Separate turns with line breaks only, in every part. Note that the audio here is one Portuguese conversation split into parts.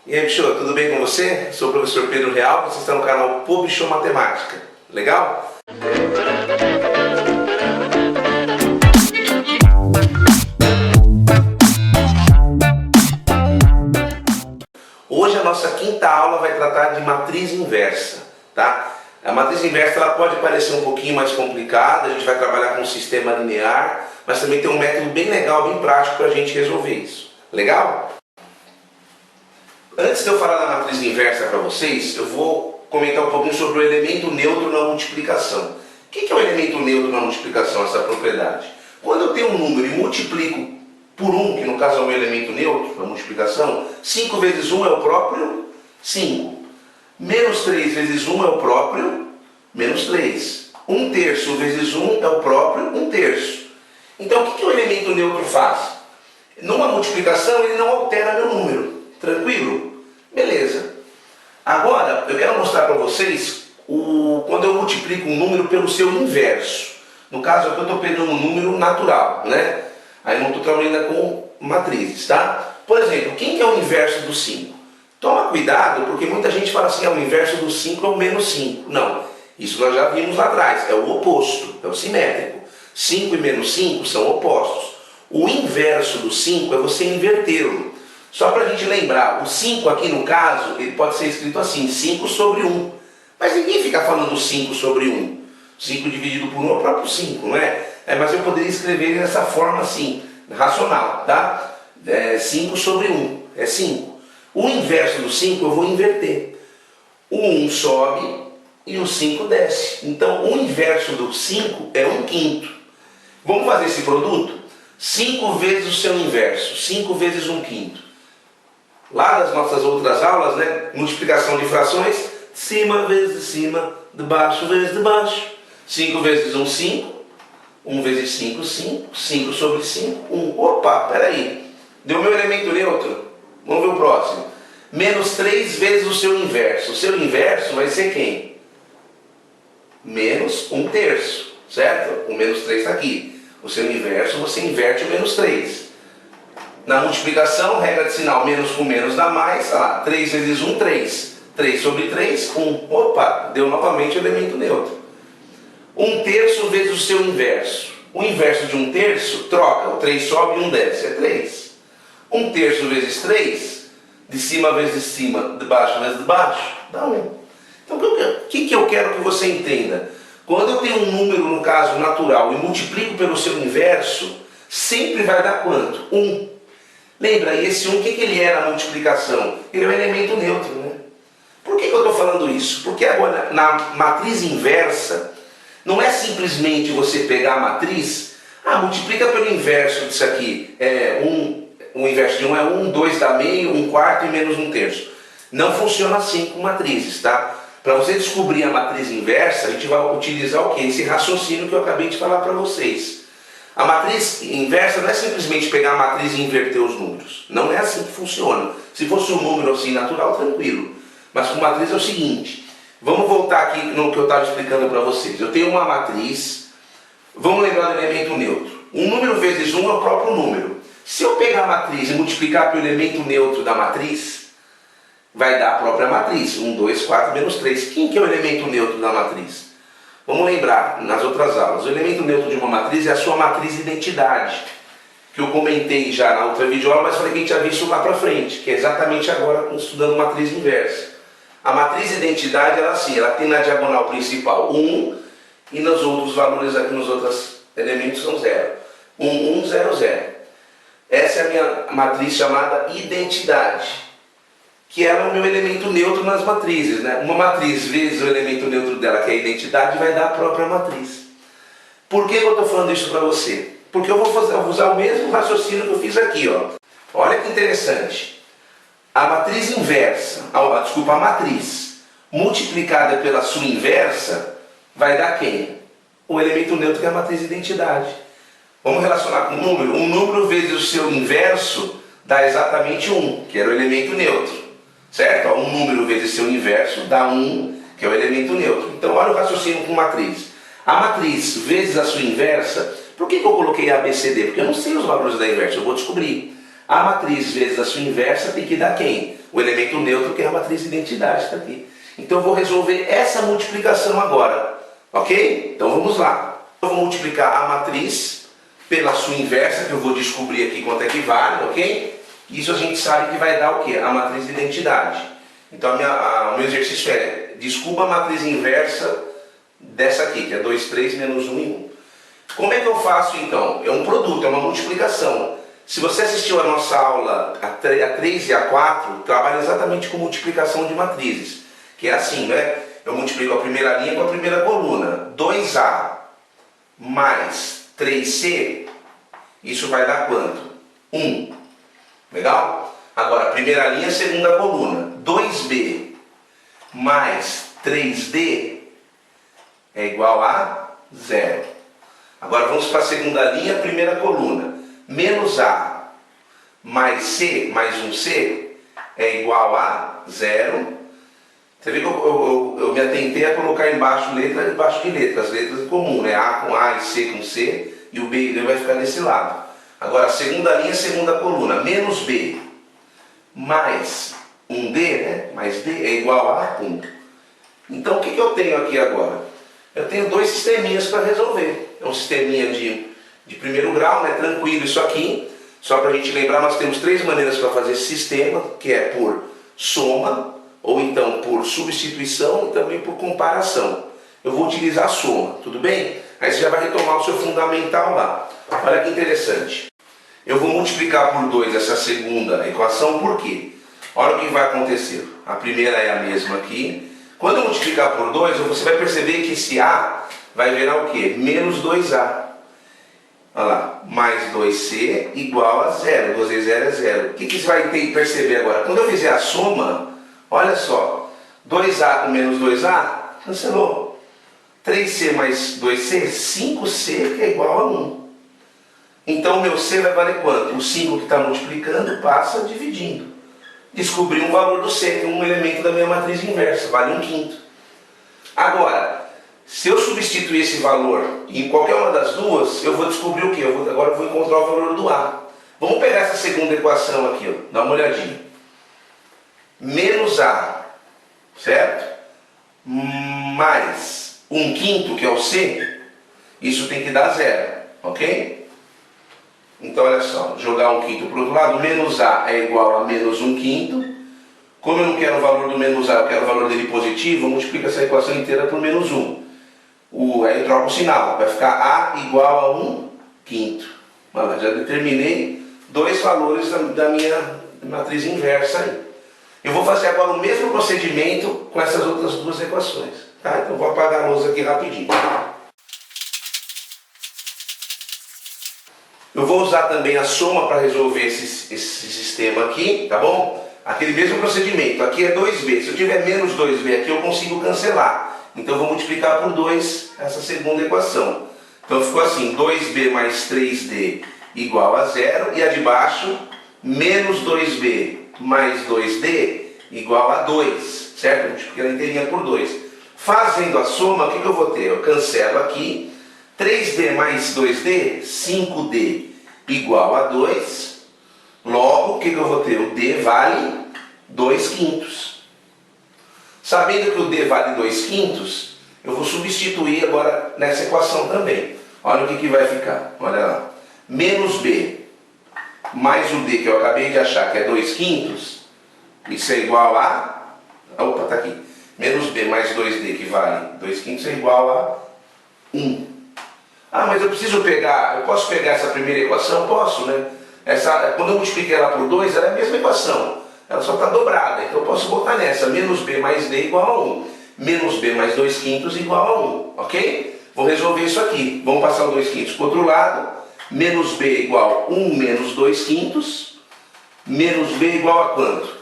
E aí, bicho, tudo bem com você? Sou o professor Pedro Real, você está no canal PUBShow Matemática. Legal? Hoje a nossa quinta aula vai tratar de matriz inversa, tá? A matriz inversa ela pode parecer um pouquinho mais complicada, a gente vai trabalhar com um sistema linear, mas também tem um método bem legal, bem prático para a gente resolver isso. Legal? Antes de eu falar da matriz inversa para vocês, eu vou comentar um pouquinho sobre o elemento neutro na multiplicação. O que é o elemento neutro na multiplicação, essa propriedade? Quando eu tenho um número e multiplico por 1, que no caso é o meu elemento neutro na multiplicação, 5 vezes 1 é o próprio 5. Menos 3 vezes 1 é o próprio menos 3. 1/3 vezes 1 é o próprio 1/3. Então o que o elemento neutro faz? Numa multiplicação ele não altera meu número. Tranquilo? Beleza. Agora eu quero mostrar para vocês quando eu multiplico um número pelo seu inverso. No caso aqui eu estou pegando um número natural, né? Aí não estou trabalhando com matrizes, tá? Por exemplo, quem que é o inverso do 5? Toma cuidado, porque muita gente fala assim, o inverso do 5 é o menos 5. Não, isso nós já vimos lá atrás, é o oposto, é o simétrico. 5 e menos 5 são opostos. O inverso do 5 é você invertê-lo. Só para a gente lembrar, o 5 aqui no caso, ele pode ser escrito assim, 5 sobre 1. Mas ninguém fica falando 5 sobre 1. 5 dividido por 1 é o próprio 5, não é? Mas eu poderia escrever dessa forma assim, racional, tá? 5 sobre 1 é 5. O inverso do 5 eu vou inverter. O 1 sobe e o 5 desce. Então o inverso do 5 é 1/5. Vamos fazer esse produto? 5 vezes o seu inverso, 5 vezes 1/5. Lá das nossas outras aulas, né? Multiplicação de frações, de cima vezes de cima, de baixo vezes de baixo. 5 vezes 1, 5. 1 vezes 5, 5. 5 sobre 5, 1. Opa, peraí. Deu meu elemento neutro. Vamos ver o próximo. Menos 3 vezes o seu inverso. O seu inverso vai ser quem? Menos 1/3, certo? O menos 3 está aqui. O seu inverso, você inverte o menos 3. Na multiplicação, regra de sinal, menos com menos dá mais. Olha lá, 3 vezes 1, 3. 3 sobre 3, 1. Opa, deu novamente o elemento neutro. 1/3 vezes o seu inverso. O inverso de 1/3, troca. O 3 sobe e 1 desce. É 3. 1/3 vezes 3, de cima vezes de cima, de baixo vezes de baixo, dá 1. Então o que eu quero que você entenda? Quando eu tenho um número, no caso natural, e multiplico pelo seu inverso, sempre vai dar quanto? 1. Lembra, e esse 1, o que ele é na multiplicação? Ele é um elemento neutro, né? Por que eu estou falando isso? Porque agora, na matriz inversa, não é simplesmente você pegar a matriz, multiplica pelo inverso disso aqui, o inverso de 1 é 1, 2 dá meio, 1/4 e menos 1/3. Não funciona assim com matrizes, tá? Para você descobrir a matriz inversa, a gente vai utilizar o quê? Esse raciocínio que eu acabei de falar para vocês. A matriz inversa não é simplesmente pegar a matriz e inverter os números. Não é assim que funciona. Se fosse um número assim natural, tranquilo. Mas com matriz é o seguinte. Vamos voltar aqui no que eu estava explicando para vocês. Eu tenho uma matriz. Vamos lembrar do elemento neutro. Um número vezes 1 é o próprio número. Se eu pegar a matriz e multiplicar pelo elemento neutro da matriz, vai dar a própria matriz. 1, 2, 4, menos 3. Quem que é o elemento neutro da matriz? Vamos lembrar, nas outras aulas, o elemento neutro de uma matriz é a sua matriz identidade, que eu comentei já na outra videoaula, mas falei que a gente já viu isso lá para frente, que é exatamente agora estudando matriz inversa. A matriz identidade, ela tem na diagonal principal 1 e nos outros valores aqui, nos outros elementos são 0. 1, 1, 0, 0. Essa é a minha matriz chamada identidade, que é o meu elemento neutro nas matrizes, né? Uma matriz vezes o elemento neutro dela, que é a identidade, vai dar a própria matriz. Por que eu estou falando isso para você? Porque eu vou usar o mesmo raciocínio que eu fiz aqui, ó. Olha que interessante. A matriz inversa, a matriz multiplicada pela sua inversa vai dar quem? O elemento neutro, que é a matriz identidade. Vamos relacionar com um número? Um número vezes o seu inverso dá exatamente 1, que era o elemento neutro. Certo? Um número vezes seu inverso dá 1, que é o elemento neutro. Então olha o raciocínio com matriz. A matriz vezes a sua inversa, por que eu coloquei ABCD? Porque eu não sei os valores da inversa, eu vou descobrir. A matriz vezes a sua inversa tem que dar quem? O elemento neutro, que é a matriz de identidade, está aqui. Então eu vou resolver essa multiplicação agora, ok? Então vamos lá. Eu vou multiplicar a matriz pela sua inversa, que eu vou descobrir aqui quanto é que vale, ok? Isso a gente sabe que vai dar o quê? A matriz de identidade. Então o meu exercício é, descubra a matriz inversa dessa aqui, que é 2, 3 menos 1 e 1. Como é que eu faço então? É um produto, é uma multiplicação. Se você assistiu a nossa aula, a 3 e a 4, trabalha exatamente com multiplicação de matrizes. Que é assim, né? Eu multiplico a primeira linha com a primeira coluna. 2A mais 3C, isso vai dar quanto? 1. Legal? Agora, primeira linha, segunda coluna. 2B mais 3D é igual a 0. Agora vamos para a segunda linha, primeira coluna. Menos A mais C mais 1C é igual a 0. Você vê que eu me atentei a colocar embaixo letra debaixo de letra, as letras comuns, né? A com A e C com C, e o B e o D vai ficar desse lado. Agora, segunda linha, segunda coluna. Menos B mais 1D, né? Mais D é igual a 1. Então, o que eu tenho aqui agora? Eu tenho dois sisteminhas para resolver. É um sisteminha de primeiro grau, né? Tranquilo isso aqui. Só para a gente lembrar, nós temos três maneiras para fazer esse sistema, que é por soma, ou então por substituição e também por comparação. Eu vou utilizar a soma, tudo bem? Aí você já vai retomar o seu fundamental lá. Olha que interessante. Eu vou multiplicar por 2 essa segunda equação, por quê? Olha o que vai acontecer. A primeira é a mesma aqui. Quando eu multiplicar por 2, você vai perceber que esse A vai virar o quê? Menos 2A. Olha lá, mais 2C igual a 0. 2 vezes 0 é 0. O que você vai ter que perceber agora? Quando eu fizer a soma, olha só. 2A com menos 2A, cancelou. 3C mais 2C, 5C, que é igual a 1. Então o meu C vai valer quanto? O 5 que está multiplicando passa dividindo. Descobri um valor do C, que é um elemento da minha matriz inversa, vale 1/5. Agora, se eu substituir esse valor em qualquer uma das duas, eu vou descobrir o quê? Agora eu vou encontrar o valor do A. Vamos pegar essa segunda equação aqui, ó, dá uma olhadinha. Menos A, certo? Mais 1/5, que é o C, isso tem que dar 0, ok? Então olha só, jogar 1/5 para o outro lado, menos A é igual a menos 1/5. Como eu não quero o valor do menos A, eu quero o valor dele positivo, eu multiplico essa equação inteira por menos 1. Aí eu troco o sinal, vai ficar A igual a 1/5. Olha lá, já determinei dois valores da minha matriz inversa aí. Eu vou fazer agora o mesmo procedimento com essas outras duas equações. Tá? Então vou apagar a luz aqui rapidinho. Eu vou usar também a soma para resolver esse sistema aqui, tá bom? Aquele mesmo procedimento. Aqui é 2B. Se eu tiver menos 2B aqui, eu consigo cancelar. Então eu vou multiplicar por 2 essa segunda equação. Então ficou assim, 2B mais 3D igual a 0. E a de baixo, menos 2B mais 2D igual a 2. Certo? Eu multipliquei ela inteirinha por 2. Fazendo a soma, o que eu vou ter? Eu cancelo aqui. 3D mais 2D, 5D igual a 2. Logo, o que eu vou ter? O D vale 2/5. Sabendo que o D vale 2/5, eu vou substituir agora nessa equação também. Olha o que vai ficar. Olha lá. Menos B mais o D que eu acabei de achar, que é 2/5, isso é igual a... Opa, tá aqui. Menos B mais 2D, que vale 2/5, é igual a 1. Ah, mas eu posso pegar essa primeira equação? Posso, né? Quando eu multipliquei ela por 2, ela é a mesma equação. Ela só está dobrada, então eu posso botar nessa. Menos B mais D igual a 1. Menos B mais 2/5 igual a 1, ok? Vou resolver isso aqui. Vamos passar o 2/5 para o outro lado. Menos B igual a 1 menos 2/5. Menos B igual a quanto?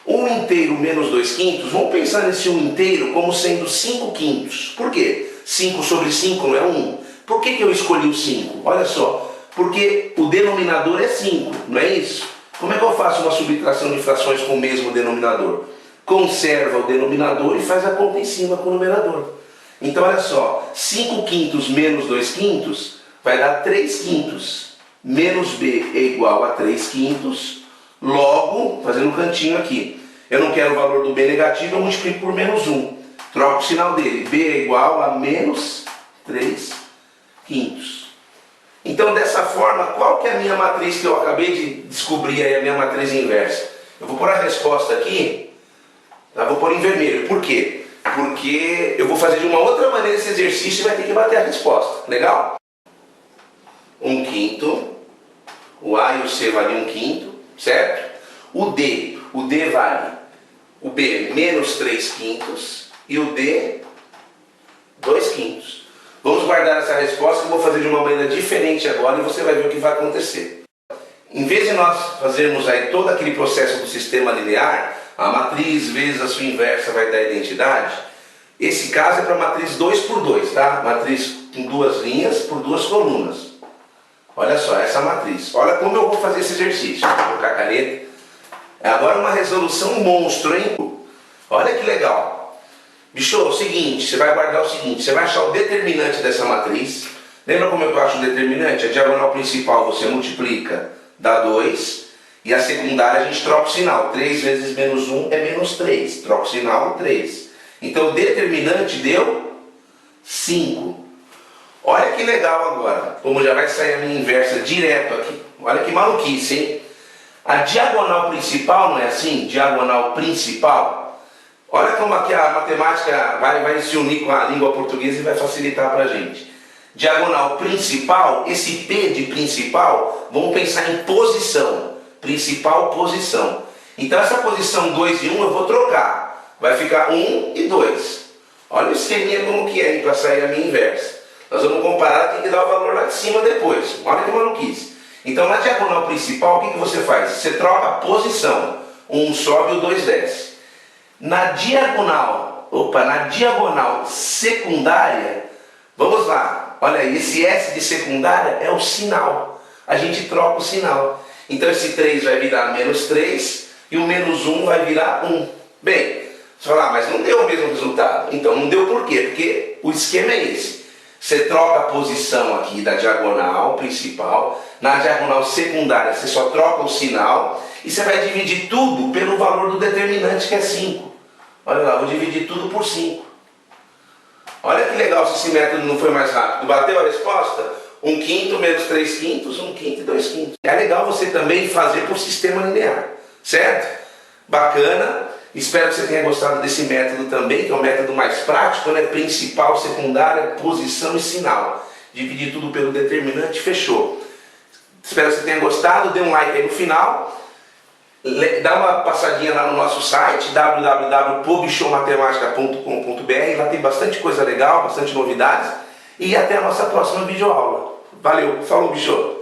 1 inteiro menos 2/5. Vamos pensar nesse 1 inteiro como sendo 5/5. Por quê? 5 sobre 5 não é 1. Por que eu escolhi o 5? Olha só, porque o denominador é 5, não é isso? Como é que eu faço uma subtração de frações com o mesmo denominador? Conserva o denominador e faz a conta em cima com o numerador. Então olha só, 5/5 menos 2/5 vai dar 3/5. Menos B é igual a 3/5. Logo, fazendo um cantinho aqui, eu não quero o valor do b negativo, eu multiplico por menos 1. Troco o sinal dele. B é igual a menos 3 quintos. Então, dessa forma, qual que é a minha matriz que eu acabei de descobrir aí, a minha matriz inversa? Eu vou pôr a resposta aqui, tá? Vou pôr em vermelho. Por quê? Porque eu vou fazer de uma outra maneira esse exercício e vai ter que bater a resposta. Legal? 1 quinto. O A e o C vale 1 quinto, certo? O D vale o B menos 3 quintos e o D 2 quintos. Vamos guardar essa resposta que eu vou fazer de uma maneira diferente agora e você vai ver o que vai acontecer. Em vez de nós fazermos aí todo aquele processo do sistema linear, a matriz vezes a sua inversa vai dar a identidade, esse caso é para matriz 2 por 2, tá? Matriz com duas linhas por duas colunas. Olha só, essa matriz. Olha como eu vou fazer esse exercício. Vou colocar a caneta. É agora uma resolução monstro, hein? Olha que legal. Bicho, é o seguinte, você vai guardar o seguinte, você vai achar o determinante dessa matriz. Lembra como eu acho o determinante? A diagonal principal você multiplica, dá 2. E a secundária a gente troca o sinal. 3 vezes menos 1 é menos 3. Troca o sinal, 3. Então o determinante deu 5. Olha que legal agora, como já vai sair a minha inversa direto aqui. Olha que maluquice, hein? A diagonal principal, não é assim? Diagonal principal. Olha como aqui a matemática vai se unir com a língua portuguesa e vai facilitar para a gente. Diagonal principal, esse P de principal, vamos pensar em posição. Principal, posição. Então essa posição 2 e 1 eu vou trocar. Vai ficar 1 e 2. Olha o esqueminha como que é para sair a minha inversa. Nós vamos comparar, tem que dar o valor lá de cima depois. Olha que maluquice. Então na diagonal principal, o que você faz? Você troca a posição. 1 sobe e o 2 desce. Na diagonal secundária, vamos lá. Olha aí, esse S de secundária é o sinal. A gente troca o sinal. Então esse 3 vai virar menos 3 e o menos 1 vai virar 1. Bem, você fala, mas não deu o mesmo resultado. Então não deu por quê? Porque o esquema é esse. Você troca a posição aqui da diagonal principal, na diagonal secundária você só troca o sinal e você vai dividir tudo pelo valor do determinante que é 5. Olha lá, vou dividir tudo por 5. Olha que legal se esse método não foi mais rápido. Bateu a resposta? 1 quinto menos 3 quintos, 1 quinto e 2 quintos. É legal você também fazer por sistema linear, certo? Bacana. Espero que você tenha gostado desse método também, que é um método mais prático, né? Principal, secundária, posição e sinal. Dividir tudo pelo determinante, fechou. Espero que você tenha gostado, dê um like aí no final. Dá uma passadinha lá no nosso site, www.publishowmatematica.com.br. Lá tem bastante coisa legal, bastante novidades. E até a nossa próxima videoaula. Valeu, falou, bicho!